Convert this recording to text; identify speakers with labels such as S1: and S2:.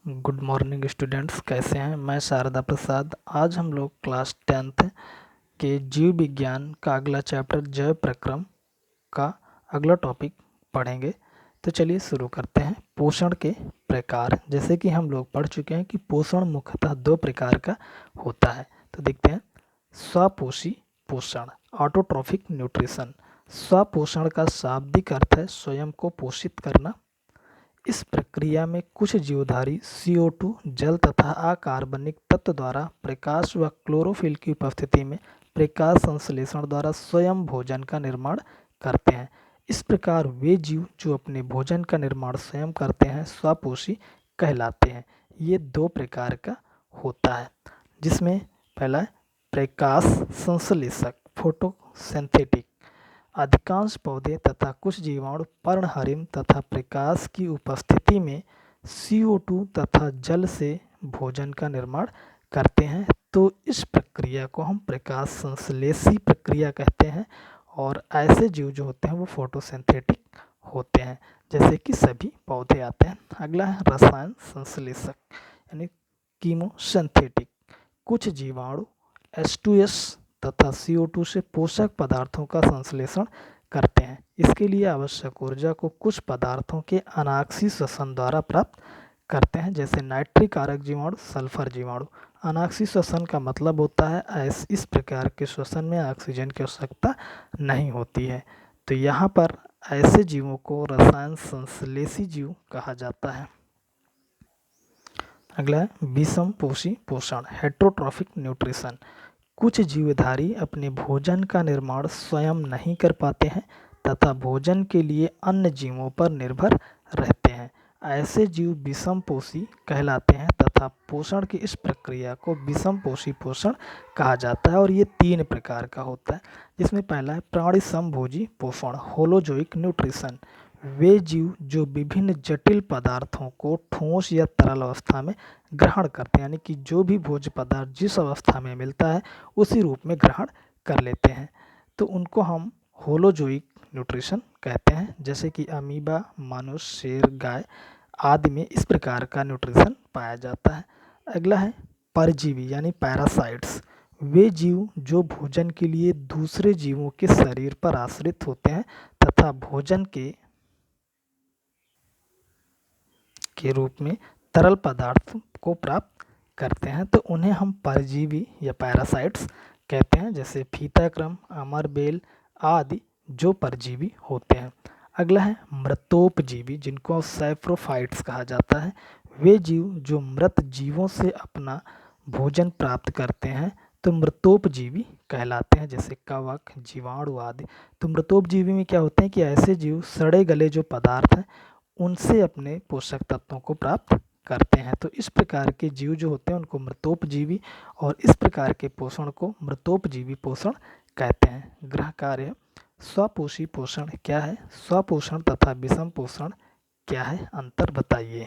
S1: Good morning students, कैसे हैं। मैं शारदा प्रसाद। आज हम लोग क्लास 10th के जीव विज्ञान का अगला चैप्टर जैव प्रक्रम का अगला टॉपिक पढ़ेंगे। तो चलिए शुरू करते हैं। पोषण के प्रकार। जैसे कि हम लोग पढ़ चुके हैं कि पोषण मुख्यतः दो प्रकार का होता है। तो देखते हैं। स्वपोषी पोषण, ऑटोट्रॉफिक न्यूट्रिशन। स्वपोषण का शाब्दिक अर्थ है स्वयं को पोषित करना। इस प्रक्रिया में कुछ जीवधारी CO2 जल तथा अकार्बनिक तत्व द्वारा प्रकाश व क्लोरोफिल की उपस्थिति में प्रकाश संश्लेषण द्वारा स्वयं भोजन का निर्माण करते हैं। इस प्रकार वे जीव जो अपने भोजन का निर्माण स्वयं करते हैं स्वपोषी कहलाते हैं। ये दो प्रकार का होता है, जिसमें पहला है प्रकाश संश्लेषक, फोटोसिंथेटिक। अधिकांश पौधे तथा कुछ जीवाणु पर्णहरित तथा प्रकाश की उपस्थिति में CO2 तथा जल से भोजन का निर्माण करते हैं। तो इस प्रक्रिया को हम प्रकाश संश्लेषी प्रक्रिया कहते हैं। और ऐसे जीव जो होते हैं वो फोटोसिंथेटिक होते हैं, जैसे कि सभी पौधे आते हैं। अगला है रसायन संश्लेषक यानी कीमोसिंथेटिक। कुछ जीवाणु H2S तथा CO2 से पोषक पदार्थों का संश्लेषण करते हैं। इसके लिए आवश्यक ऊर्जा को कुछ पदार्थों के अनाक्षी श्वसन द्वारा प्राप्त करते हैं, जैसे नाइट्रिक कारक जीवाणु, सल्फर जीवाणु। अनाक्षी श्वसन का मतलब होता है इस प्रकार के श्वसन में ऑक्सीजन की आवश्यकता नहीं होती है। तो यहाँ पर ऐसे जीवों को रसायन संश्लेषी जीव कहा जाता है। अगला है विषमपोषी पोषण, हेट्रोट्रॉफिक न्यूट्रिशन। कुछ जीवधारी अपने भोजन का निर्माण स्वयं नहीं कर पाते हैं तथा भोजन के लिए अन्य जीवों पर निर्भर रहते हैं। ऐसे जीव विषमपोषी कहलाते हैं तथा पोषण की इस प्रक्रिया को विषमपोषी पोषण कहा जाता है। और ये 3 प्रकार का होता है, जिसमें पहला है प्राणी समभोजी पोषण, होलोजोइक न्यूट्रिशन। वे जीव जो विभिन्न जटिल पदार्थों को ठोस या तरल अवस्था में ग्रहण करते हैं, यानी कि जो भी भोज्य पदार्थ जिस अवस्था में मिलता है उसी रूप में ग्रहण कर लेते हैं, तो उनको हम होलोजोइक न्यूट्रिशन कहते हैं। जैसे कि अमीबा, मनुष्य, शेर, गाय आदि में इस प्रकार का न्यूट्रिशन पाया जाता है। अगला है परजीवी यानी पैरासाइट्स। वे जीव जो भोजन के लिए दूसरे जीवों के शरीर पर आश्रित होते हैं तथा भोजन के रूप में तरल पदार्थ को प्राप्त करते हैं, तो उन्हें हम परजीवी या पैरासाइट्स कहते हैं, जैसे फीताक्रम, अमरबेल आदि जो परजीवी होते हैं। अगला है मृतोपजीवी, जिनको सैप्रोफाइट्स कहा जाता है। वे जीव जो मृत जीवों से अपना भोजन प्राप्त करते हैं तो मृतोपजीवी कहलाते हैं, जैसे कवक, जीवाणु आदि। तो मृतोपजीवी में क्या होते हैं कि ऐसे जीव सड़े गले जो पदार्थ हैं उनसे अपने पोषक तत्वों को प्राप्त करते हैं। तो इस प्रकार के जीव जो होते हैं उनको मृतोपजीवी और इस प्रकार के पोषण को मृतोपजीवी पोषण कहते हैं। गृह कार्य। स्वपोषी पोषण क्या है, स्वपोषण तथा विषम पोषण क्या है, अंतर बताइए।